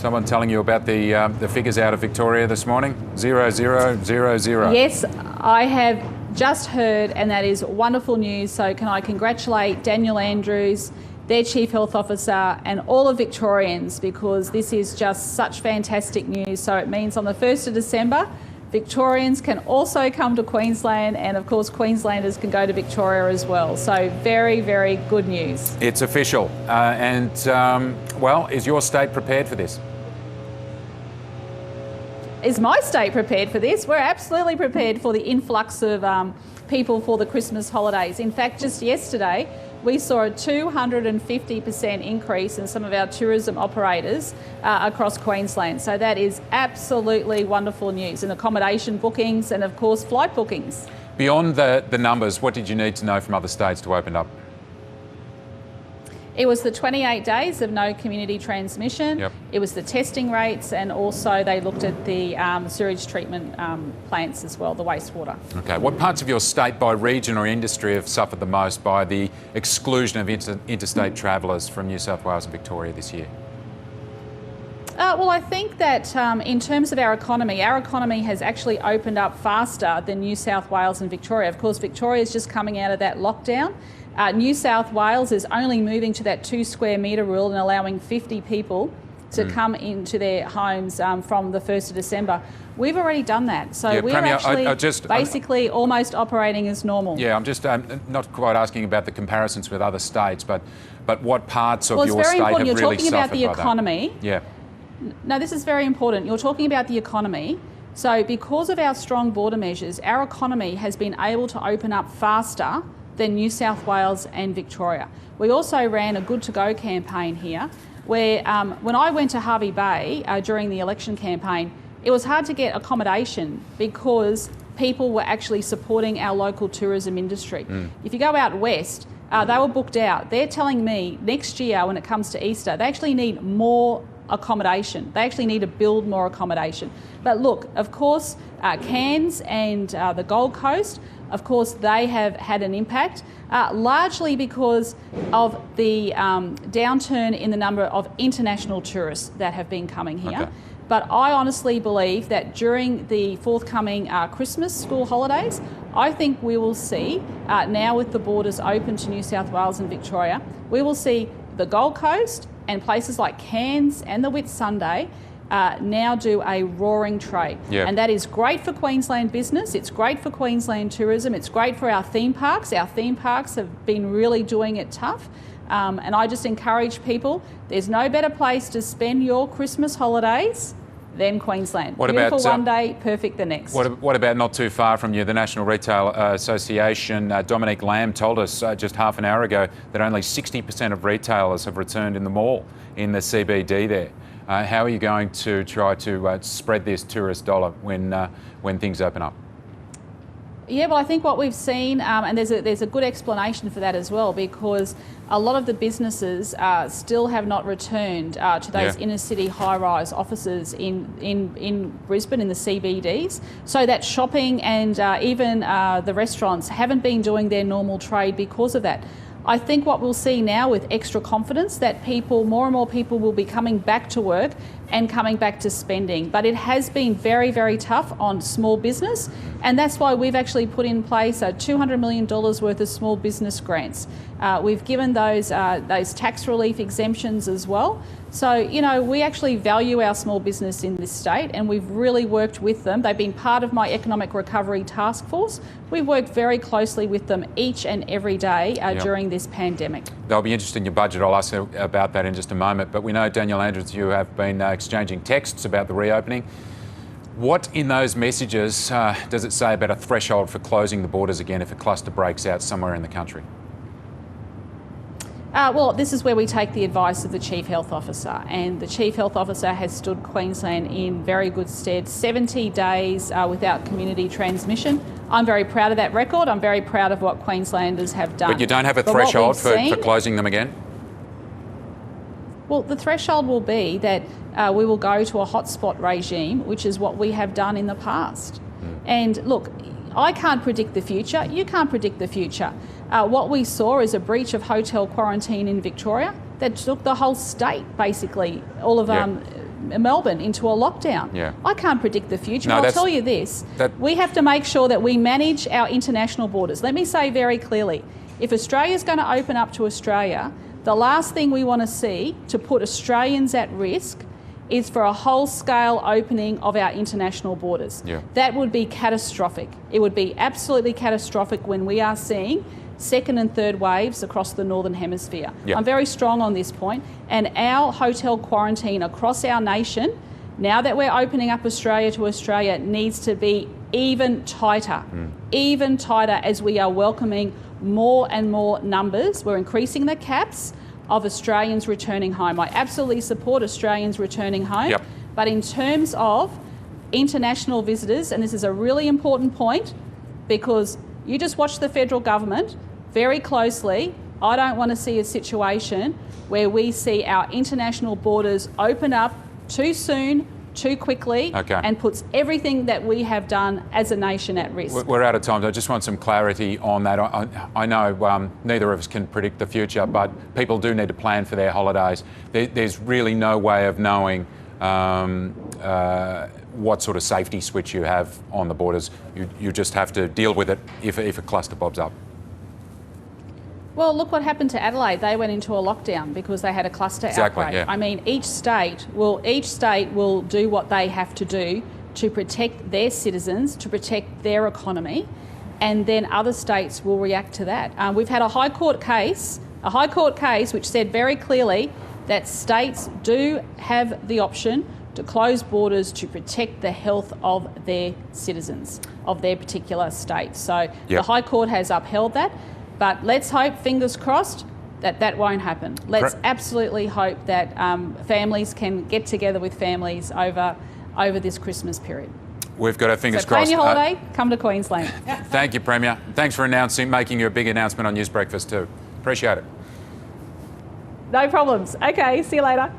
Someone telling you about the figures out of Victoria this morning? 0, 0, 0, 0. Yes, I have just heard, and that is wonderful news. So can I congratulate Daniel Andrews, their Chief Health Officer, and all of Victorians, because this is just such fantastic news. So it means on the 1st of December, Victorians can also come to Queensland, and of course Queenslanders can go to Victoria as well. So very, very good news. It's official. Well, is your state prepared for this? Is my state prepared for this? We're absolutely prepared for the influx of people for the Christmas holidays. In fact, just yesterday, we saw a 250% increase in some of our tourism operators across Queensland. So that is absolutely wonderful news in accommodation bookings and, of course, flight bookings. Beyond the numbers, what did you need to know from other states to open up? It was the 28 days of no community transmission. Yep. It was the testing rates, and also they looked at the sewage treatment plants as well, the wastewater. Okay, what parts of your state by region or industry have suffered the most by the exclusion of interstate travellers from New South Wales and Victoria this year? Well, I think that in terms of our economy has actually opened up faster than New South Wales and Victoria. Of course, Victoria is just coming out of that lockdown. New South Wales is only moving to that 2 square metre rule and allowing 50 people to come into their homes from the 1st of December. We've already done that. So we're Premier, actually basically almost operating as normal. Yeah, I'm just not quite asking about the comparisons with other states, but what parts of your state have really suffered by that? Well, it's very important. You're talking about the economy. Yeah. No, this is very important. You're talking about the economy. So because of our strong border measures, our economy has been able to open up faster than New South Wales and Victoria. We also ran a Good to Go campaign here, where when I went to Hervey Bay during the election campaign, it was hard to get accommodation because people were actually supporting our local tourism industry. If you go out west, they were booked out. They're telling me next year when it comes to Easter, they actually need more accommodation. They actually need to build more accommodation. But look, of course, Cairns and the Gold Coast, of course, they have had an impact, largely because of the downturn in the number of international tourists that have been coming here. Okay. But I honestly believe that during the forthcoming Christmas school holidays, I think we will see, now with the borders open to New South Wales and Victoria, we will see the Gold Coast and places like Cairns and the Whitsunday now do a roaring trade. Yeah. And that is great for Queensland business, it's great for Queensland tourism, it's great for our theme parks. Our theme parks have been really doing it tough. And I just encourage people, there's no better place to spend your Christmas holidays than Queensland. Beautiful one day, perfect the next. What about not too far from you, the National Retail Association? Dominic Lamb told us just half an hour ago that only 60% of retailers have returned in the mall in the CBD there. How are you going to try to spread this tourist dollar when things open up? Yeah, well, I think what we've seen, and there's a good explanation for that as well, because a lot of the businesses still have not returned to those inner city high-rise offices in Brisbane, in the CBDs, so that shopping and even the restaurants haven't been doing their normal trade because of that. I think what we'll see now with extra confidence, that more and more people will be coming back to work and coming back to spending. But it has been very, very tough on small business, and that's why we've actually put in place $200 million worth of small business grants. We've given those tax relief exemptions as well. So, you know, we actually value our small business in this state, and we've really worked with them. They've been part of my economic recovery task force. We've worked very closely with them each and every day during this pandemic. They'll be interested in your budget. I'll ask you about that in just a moment. But we know, Daniel Andrews, you have been exchanging texts about the reopening. What in those messages does it say about a threshold for closing the borders again if a cluster breaks out somewhere in the country? Well, this is where we take the advice of the Chief Health Officer, and the Chief Health Officer has stood Queensland in very good stead. 70 days without community transmission. I'm very proud of that record. I'm very proud of what Queenslanders have done. But you don't have a threshold for closing them again? Well, the threshold will be that we will go to a hotspot regime, which is what we have done in the past. And look, I can't predict the future. You can't predict the future. What we saw is a breach of hotel quarantine in Victoria that took the whole state, basically, all of Melbourne into a lockdown. Yeah. I can't predict the future. No, I'll tell you this, we have to make sure that we manage our international borders. Let me say very clearly, if Australia's going to open up to Australia, the last thing we want to see to put Australians at risk is for a whole-scale opening of our international borders. Yeah. That would be catastrophic. It would be absolutely catastrophic when we are seeing second and third waves across the Northern Hemisphere. Yeah. I'm very strong on this point, and our hotel quarantine across our nation, now that we're opening up Australia to Australia, needs to be even tighter as we are welcoming more and more numbers. We're increasing the caps of Australians returning home. I absolutely support Australians returning home, Yep. but in terms of international visitors, and this is a really important point because you just watch the federal government very closely. I don't want to see a situation where we see our international borders open up too soon, too quickly, and puts everything that we have done as a nation at risk. We're out of time. I just want some clarity on that. I know neither of us can predict the future, but people do need to plan for their holidays. There's really no way of knowing what sort of safety switch you have on the borders. You just have to deal with it if a cluster bobs up. Well, look what happened to Adelaide. They went into a lockdown because they had a cluster outbreak. Yeah. I mean, each state will do what they have to do to protect their citizens, to protect their economy, and then other states will react to that. We've had a High Court case which said very clearly that states do have the option to close borders to protect the health of their citizens of their particular state. So the High Court has upheld that. But let's hope, fingers crossed, that won't happen. Let's absolutely hope that families can get together with families over this Christmas period. We've got our fingers So crossed. plan your holiday, come to Queensland. Thank you, Premier. Thanks for making your big announcement on News Breakfast too. Appreciate it. No problems. Okay, see you later.